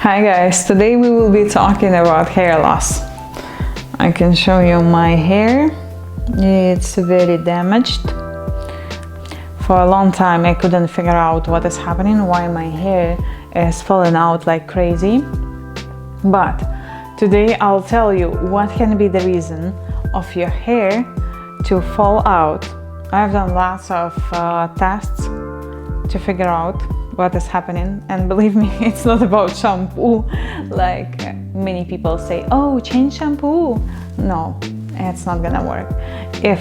Hi guys, today we will be talking about hair loss. I can show you my hair. It's very damaged. For a long time I couldn't figure out what is happening, why my hair is falling out like crazy. But today I'll tell you what can be the reason of your hair to fall out. I've done lots of tests to figure out what is happening, and believe me, it's not about shampoo like many people say, oh, change shampoo. No, it's not gonna work. If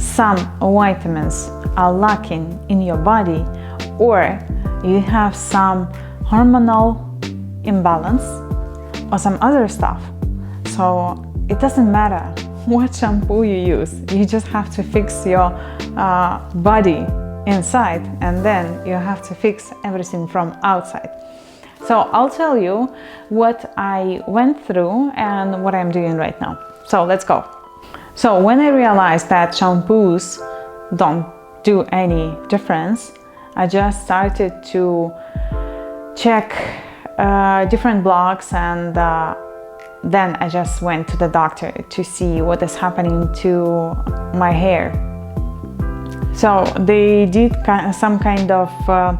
some vitamins are lacking in your body, or you have some hormonal imbalance or some other stuff, so it doesn't matter what shampoo you use, you just have to fix your body inside, and then you have to fix everything from outside. So I'll tell you what I went through and what I'm doing right now. So let's go. So when I realized that shampoos don't do any difference, I just started to check different blogs, and then I just went to the doctor to see what is happening to my hair. So they did some kind of, I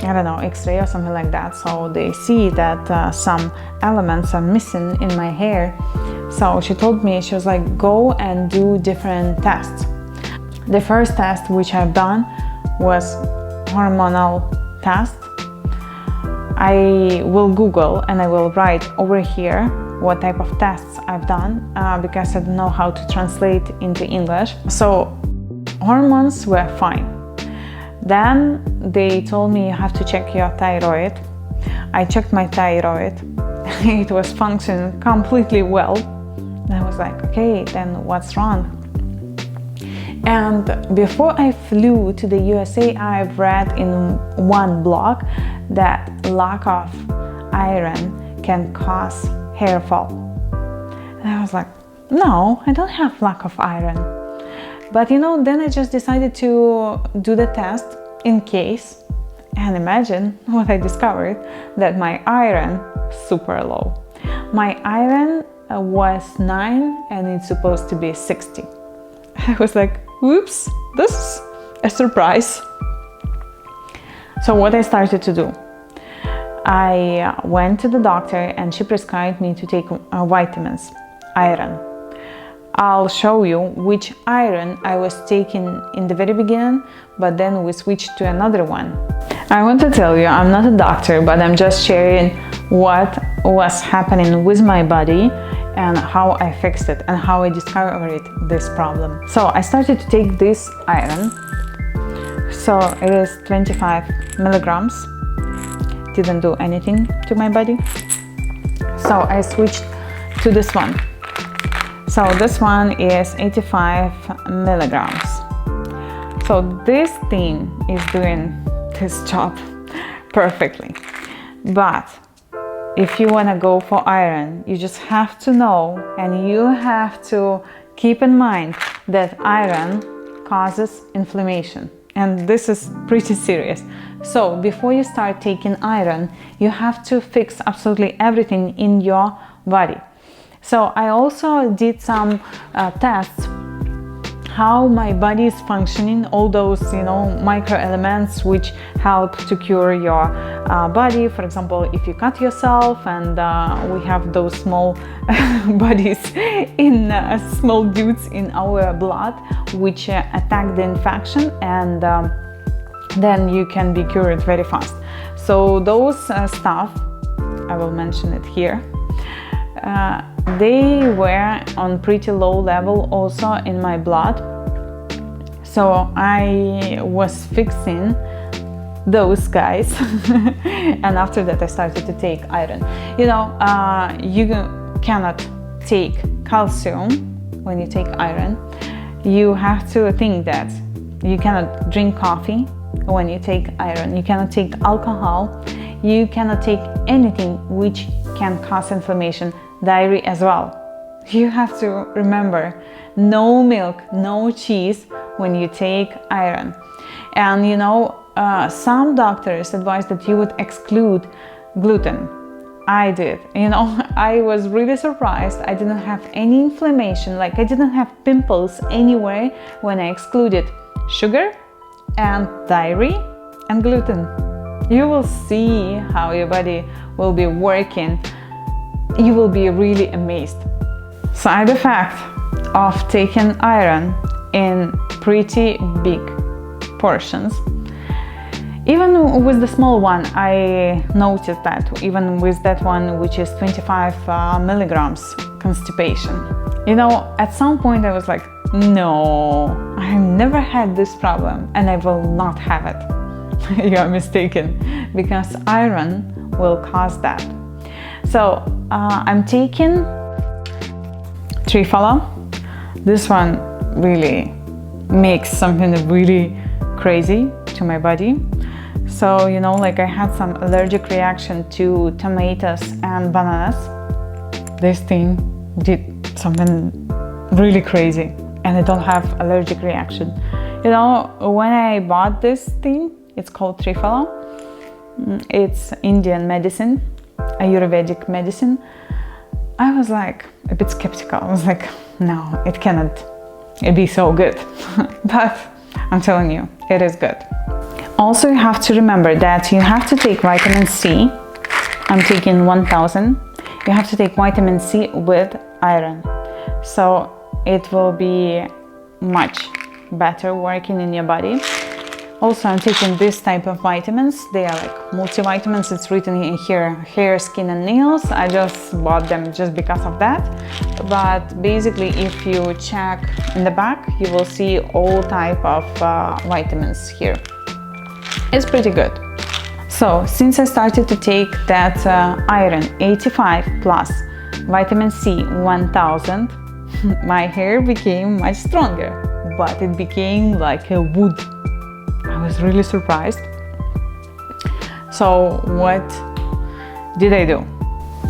don't know, x-ray or something like that. So they see that some elements are missing in my hair. So she told me, she was like, go and do different tests. The first test which I've done was hormonal test. I will Google and I will write over here what type of tests I've done because I don't know how to translate into English. So hormones were fine. Then they told me you have to check your thyroid. I checked my thyroid. It was functioning completely well. And I was like, okay, then what's wrong? And before I flew to the USA, I've read in one blog that lack of iron can cause hair fall. And I was like, no, I don't have lack of iron. But you know, then I just decided to do the test in case, and imagine what I discovered, that my iron super low. My iron was 9 and it's supposed to be 60. I was like, whoops, this is a surprise. So what I started to do, I went to the doctor and she prescribed me to take vitamins, iron. I'll show you which iron I was taking in the very beginning, but then we switched to another one. I want to tell you, I'm not a doctor, but I'm just sharing what was happening with my body and how I fixed it and how I discovered this problem. So I started to take this iron. So it is 25 milligrams. Didn't do anything to my body. So I switched to this one. So this one is 85 milligrams. So this thing is doing this job perfectly. But if you want to go for iron, you just have to know, and you have to keep in mind that iron causes inflammation. And this is pretty serious. So before you start taking iron, you have to fix absolutely everything in your body. So I also did some tests how my body is functioning, all those, you know, micro elements which help to cure your body. For example, if you cut yourself, and we have those small bodies in small dudes in our blood which attack the infection, and then you can be cured very fast. So those stuff, I will mention it here, they were on pretty low level also in my blood. So I was fixing those guys and after that I started to take iron. You know, you cannot take calcium when you take iron. You have to think that you cannot drink coffee when you take iron. You cannot take alcohol. You cannot take anything which can cause inflammation, dairy as well. You have to remember, no milk, no cheese when you take iron. And you know, some doctors advise that you would exclude Gluten. I did. You know, I was really surprised. I didn't have any inflammation, like I didn't have pimples anywhere when I excluded sugar and dairy and gluten. You will see how your body will be working. You will be really amazed. Side effect of taking iron in pretty big portions. Even with the small one, I noticed that even with that one, which is 25 milligrams constipation. You know, at some point I was like, no, I never had this problem and I will not have it. You are mistaken, because iron will cause that. So I'm taking Trifala. This one really makes something really crazy to my body. So, you know, like I had some allergic reaction to tomatoes and bananas. This thing did something really crazy and I don't have allergic reaction. You know, when I bought this thing, it's called Trifala. It's Indian medicine, Ayurvedic medicine. I was like a bit skeptical. I was like, no, it cannot be so good. But I'm telling you, it is good. Also, you have to remember that you have to take vitamin C. I'm taking 1000. You have to take vitamin C with iron. So it will be much better working in your body. Also, I'm taking this type of vitamins. They are like multivitamins. It's written in here, hair, skin and nails. I just bought them just because of that. But basically, if you check in the back, you will see all type of vitamins here. It's pretty good. So since I started to take that iron 85 plus vitamin C 1000, my hair became much stronger, but it became like a wood. I was really surprised. So what did I do?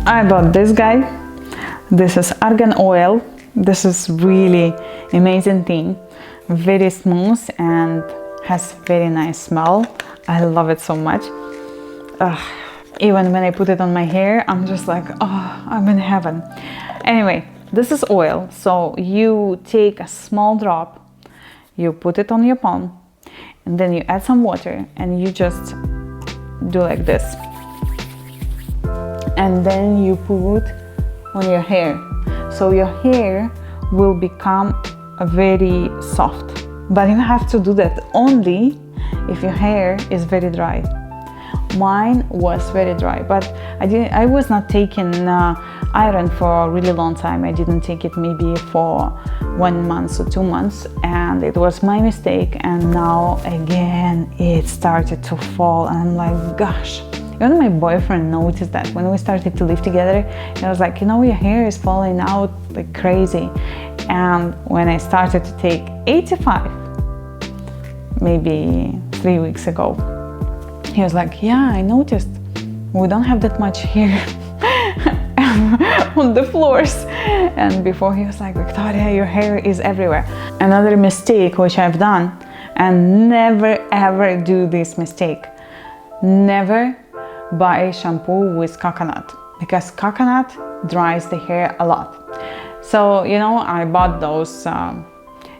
I bought this guy. This is argan oil. This is really amazing thing. Very smooth and has very nice smell. I love it so much. Even when I put it on my hair, I'm just like, oh, I'm in heaven. Anyway, this is oil. So you take a small drop, you put it on your palm, and then you add some water and you just do like this. And then you put on your hair. So your hair will become very soft. But you have to do that only if your hair is very dry. Mine was very dry, but I was not taking iron for a really long time. I didn't take it maybe for 1 month or 2 months, and it was my mistake. And now again it started to fall, and I'm like, gosh. Even my boyfriend noticed that when we started to live together. He was like, you know, your hair is falling out like crazy. And when I started to take 85, maybe 3 weeks ago, he was like, yeah, I noticed we don't have that much hair on the floors. And before he was like, Victoria, your hair is everywhere. Another mistake which I've done, and never ever do this mistake. Never buy shampoo with coconut, because coconut dries the hair a lot. So, you know, I bought those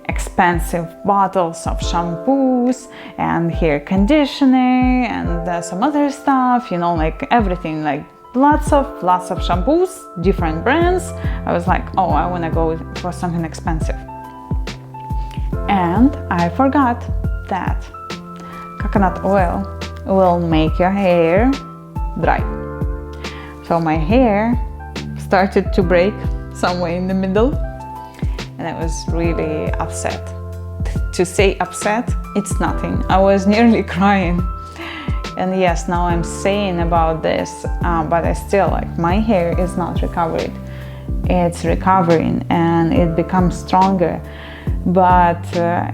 expensive bottles of shampoos and hair conditioner and some other stuff, you know, like everything, like lots of shampoos, different brands. I was like, oh, I want to go for something expensive. And I forgot that coconut oil will make your hair dry. So my hair started to break somewhere in the middle, and I was really upset. To say upset, it's nothing. I was nearly crying. And yes, now I'm saying about this, but I still, like, my hair is not recovered. It's recovering and it becomes stronger, but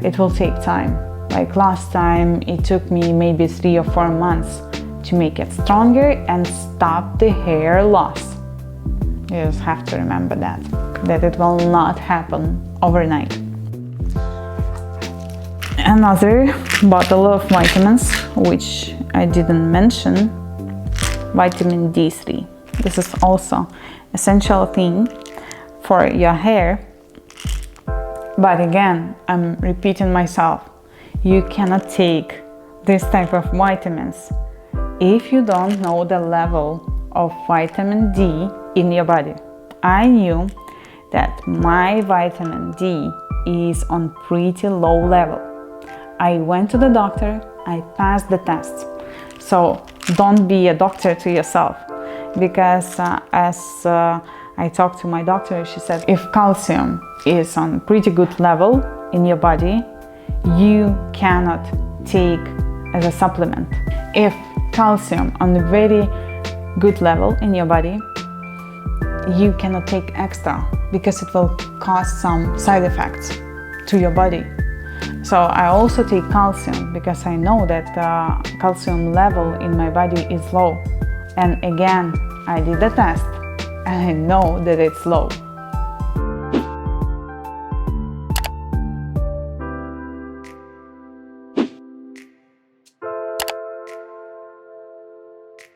it will take time. Like last time, it took me maybe 3 or 4 months to make it stronger and stop the hair loss. You just have to remember that it will not happen overnight. Another bottle of vitamins, which I didn't mention, vitamin D3. This is also essential thing for your hair. But again, I'm repeating myself, you cannot take this type of vitamins if you don't know the level of vitamin D in your body. I knew that my vitamin D is on pretty low level. I went to the doctor, I passed the test. So don't be a doctor to yourself, because as I talked to my doctor, she said if calcium is on pretty good level in your body, you cannot take as a supplement. If calcium on a very good level in your body, you cannot take extra because it will cause some side effects to your body. So I also take calcium because I know that calcium level in my body is low. And again, I did the test and I know that it's low.